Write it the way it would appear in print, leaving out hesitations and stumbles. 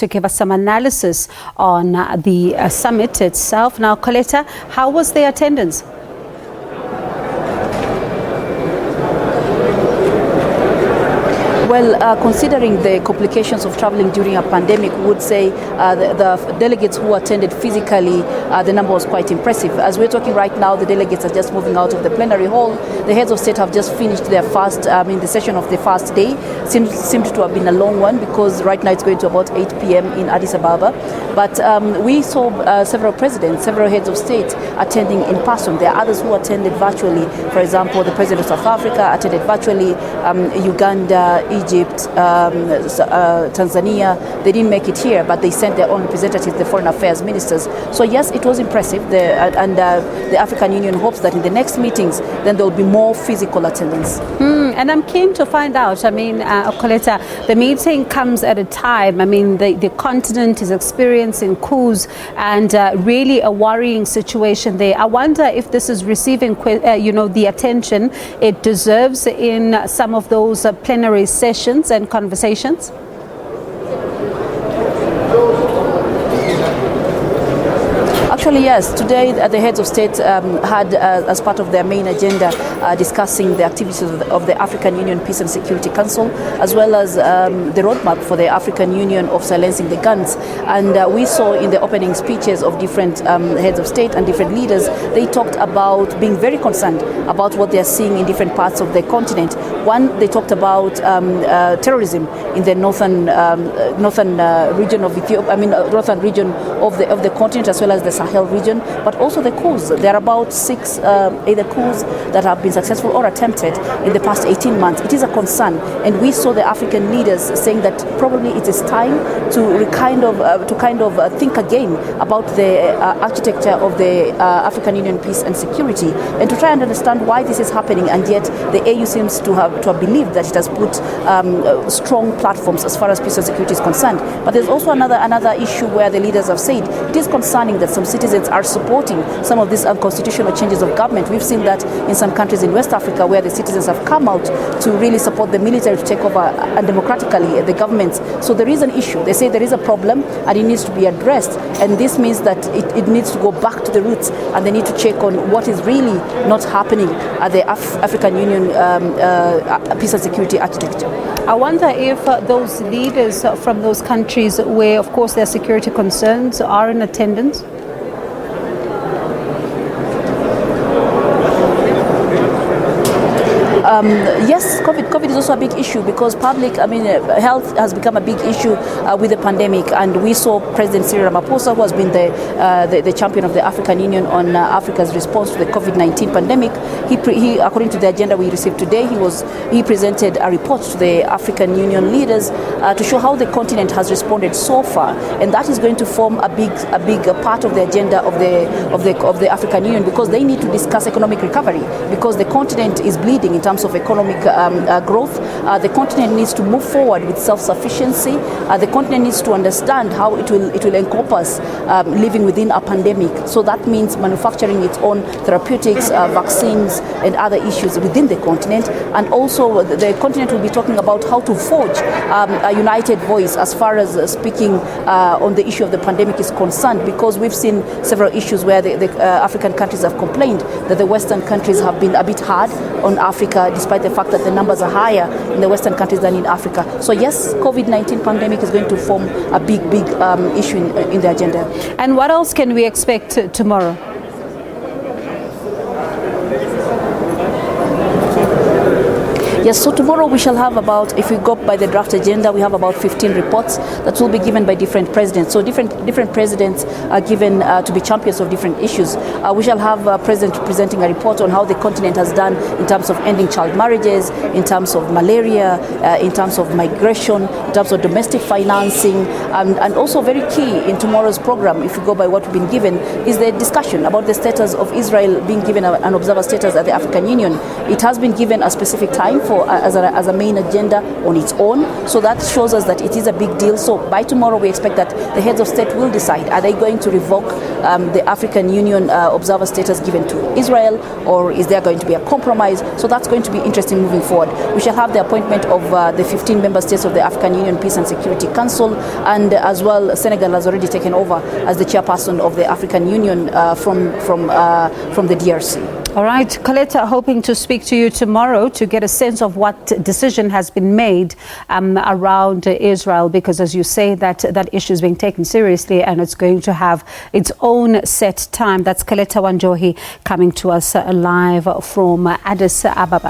to give us some analysis on the summit itself. Now, Coletta, how was the attendance? Well, considering the complications of traveling during a pandemic, we would say the delegates who attended physically, the number was quite impressive. As we're talking right now, the delegates are just moving out of the plenary hall. The heads of state have just finished their the session of the first day. Seemed to have been a long one because right now it's going to about 8 p.m. in Addis Ababa. But we saw several presidents, several heads of state attending in person. There are others who attended virtually. For example, the president of South Africa attended virtually, Uganda, Egypt, Tanzania. They didn't make it here, but they sent their own representatives, the foreign affairs ministers. So yes, it was impressive. The African Union hopes that in the next meetings, then there will be more physical attendance. And I'm keen to find out, Coletta, the meeting comes at a time, the continent is experiencing coups and really a worrying situation there. I wonder if this is receiving, the attention it deserves in some of those plenary sessions and conversations? Actually, yes. Today, the heads of state had, as part of their main agenda, discussing the activities of the African Union Peace and Security Council, as well as the roadmap for the African Union of silencing the guns. And we saw in the opening speeches of different heads of state and different leaders, they talked about being very concerned about what they are seeing in different parts of the continent. One, they talked about terrorism in the northern region of Ethiopia, northern region of the continent, as well as the Sahel region, but also the coups. There are about 6 either coups that have been successful or attempted in the past 18 months. It is a concern, and we saw the African leaders saying that probably it is time to kind of think again about the architecture of the African Union peace and security, and to try and understand why this is happening. And yet the AU seems to have believed that it has put strong platforms as far as peace and security is concerned. But there's also another issue where the leaders have said it is concerning that some citizens are supporting some of these unconstitutional changes of government. We've seen that in some countries in West Africa where the citizens have come out to really support the military to take over undemocratically the governments. So there is an issue. They say there is a problem and it needs to be addressed. And this means that it needs to go back to the roots, and they need to check on what is really not happening at the African Union peace and security architecture. I wonder if those leaders from those countries where, of course, their security concerns are in attendance. Yes, COVID is also a big issue because health has become a big issue with the pandemic, and we saw President Cyril Ramaphosa, who has been the champion of the African Union on Africa's response to the COVID-19 pandemic. He, according to the agenda we received today, he presented a report to the African Union leaders to show how the continent has responded so far, and that is going to form a big part of the agenda of the African Union, because they need to discuss economic recovery, because the continent is bleeding in terms of economic growth. The continent needs to move forward with self-sufficiency. The continent needs to understand how it will encompass living within a pandemic. So that means manufacturing its own therapeutics, vaccines, and other issues within the continent. And also the continent will be talking about how to forge a united voice as far as speaking on the issue of the pandemic is concerned, because we've seen several issues where the African countries have complained that the Western countries have been a bit hard on Africa, despite the fact that the numbers are higher in the Western countries than in Africa. So yes, COVID-19 pandemic is going to form a big issue in the agenda. And what else can we expect tomorrow? Yes, so tomorrow we shall have about, if we go by the draft agenda, we have about 15 reports that will be given by different presidents. So different presidents are given to be champions of different issues. We shall have a president presenting a report on how the continent has done in terms of ending child marriages, in terms of malaria, in terms of migration, in terms of domestic financing, and also very key in tomorrow's program, if we go by what we've been given, is the discussion about the status of Israel being given an observer status at the African Union. It has been given a specific time as a main agenda on its own. So that shows us that it is a big deal. So by tomorrow, we expect that the heads of state will decide, are they going to revoke the African Union observer status given to Israel, or is there going to be a compromise? So that's going to be interesting moving forward. We shall have the appointment of the 15 member states of the African Union Peace and Security Council, and as well Senegal has already taken over as the chairperson of the African Union from the DRC. All right, Coletta, hoping to speak to you tomorrow to get a sense of what decision has been made around Israel, because as you say, that issue is being taken seriously and it's going to have its own set time. That's Coletta Wanjohi coming to us live from Addis Ababa.